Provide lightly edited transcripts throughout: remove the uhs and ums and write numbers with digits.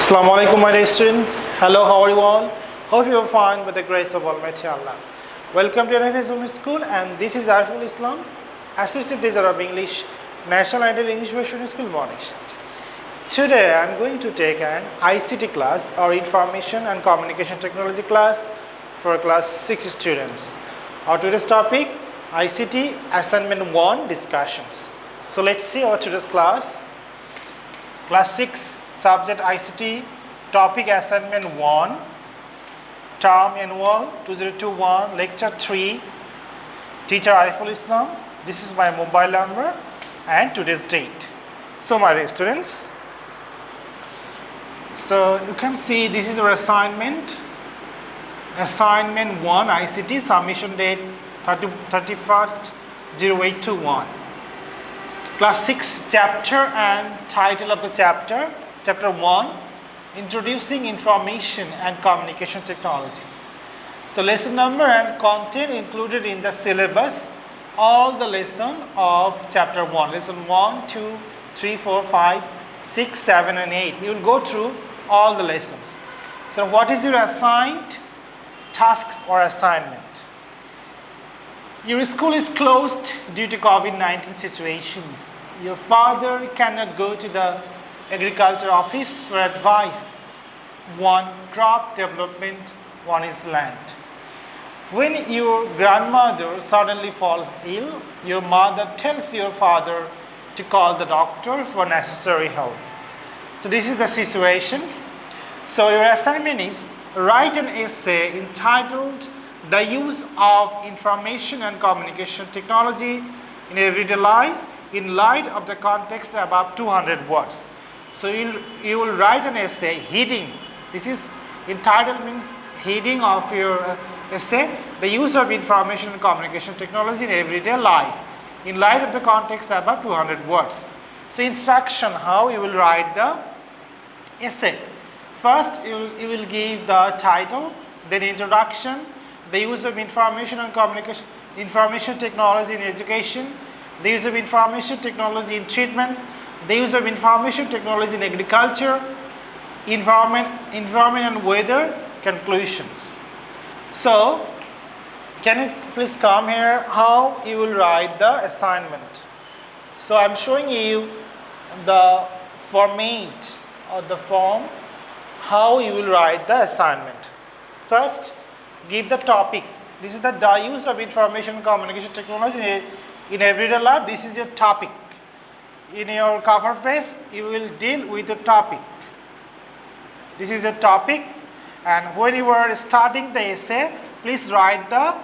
Assalamu alaikum my dear students. Hello, how are you all? Hope you are fine with the grace of Almighty Allah. Welcome to Ariful School, and this is Ariful Islam, Assistant Teacher of English, National Ideal English Version School Morning Shift. Today I am going to take an ICT class or Information and Communication Technology class for class 6 students. Our today's topic, ICT Assignment-1 discussions. So let's see our today's class. Class 6, subject ICT, topic Assignment-1, term annual 2021, lecture 3, teacher Ariful Islam. This is my mobile number and today's date. So my dear students, so you can see this is our assignment. Assignment-1 ICT, submission date 31st 0821. Class 6 chapter and title of the chapter, Chapter 1, Introducing Information and Communication Technology. So lesson number and content included in the syllabus, all the lesson of Chapter 1. Lesson 1, 2, 3, 4, 5, 6, 7 and 8. You will go through all the lessons. So what is your assigned tasks or assignment? Your school is closed due to COVID-19 situations. Your father cannot go to the agriculture office for advice. One, crop development, one is land. When your grandmother suddenly falls ill, your mother tells your father to call the doctor for necessary help. So this is the situations. So your assignment is write an essay entitled The Use of Information and Communication Technology in Everyday Life in light of the context above 200 words. So you will write an essay heading. This is entitled means heading of your essay, the use of information and communication technology in everyday life in light of the context above 200 words. So instruction how you will write the essay. First you will give the title, then introduction, the use of information and communication, information technology in education, the use of information technology in treatment, the use of information technology in agriculture, environment and weather, conclusions. So, can you please come here how you will write the assignment. So, I am showing you the format or the form how you will write the assignment. First, give the topic. This is the use of information communication technology in everyday life. This is your topic. In your cover page, you will deal with the topic. This is a topic, and when you are starting the essay, please write the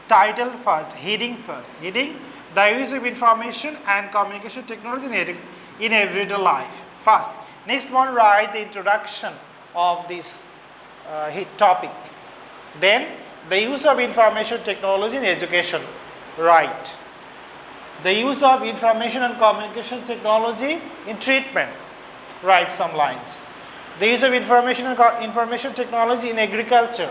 title first, heading first. Heading, the use of information and communication technology in everyday life. First. Next one, write the introduction of this topic. Then, the use of information technology in education. Write. The use of information and communication technology in treatment. Write some lines. The use of information technology in agriculture.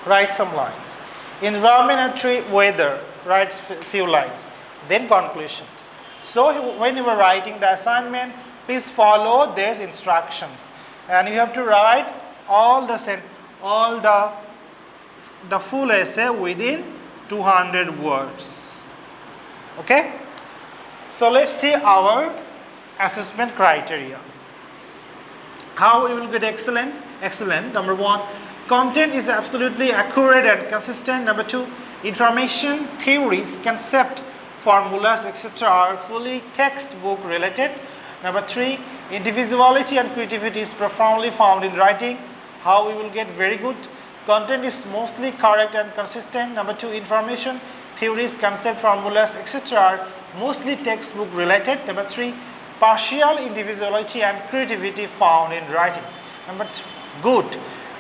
Write some lines. Environment and weather. Write few lines. Then conclusions. So when you are writing the assignment, please follow these instructions, and you have to write all the full essay within 200 words. Okay, so let's see our assessment criteria. How we will get excellent? Excellent. Number 1, content is absolutely accurate and consistent. Number 2, information, theories, concept, formulas, etc. are fully textbook related. Number 3, individuality and creativity is profoundly found in writing. How we will get very good? Content is mostly correct and consistent. Number 2, information, theories, concept, formulas, etc. are mostly textbook related. Number 3, partial individuality and creativity found in writing. Number 2, good.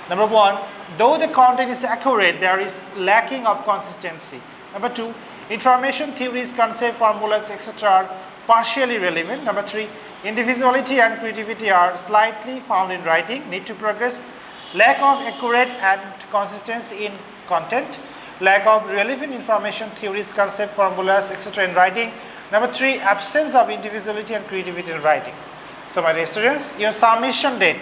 Number 1, though the content is accurate, there is lacking of consistency. Number 2, information, theories, concept, formulas, etc. are partially relevant. Number 3, individuality and creativity are slightly found in writing, need to progress. Lack of accurate and consistency in content. Lack of relevant information, theories, concept, formulas, etc. in writing. Number 3, absence of individuality and creativity in writing. So my dear students, your submission date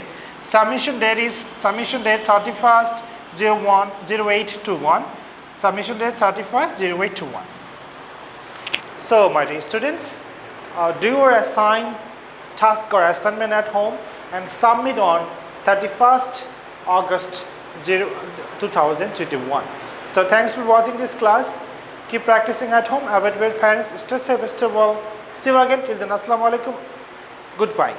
is submission date 31st 01 0821. Submission date 31st 0821. So my dear students, do your assigned task or assignment at home and submit on 31st August 2021. So thanks for watching this class. Keep practicing at home. Abide with parents. Stay safe, stay well. See you again. Till then, Assalamu alaikum. Goodbye.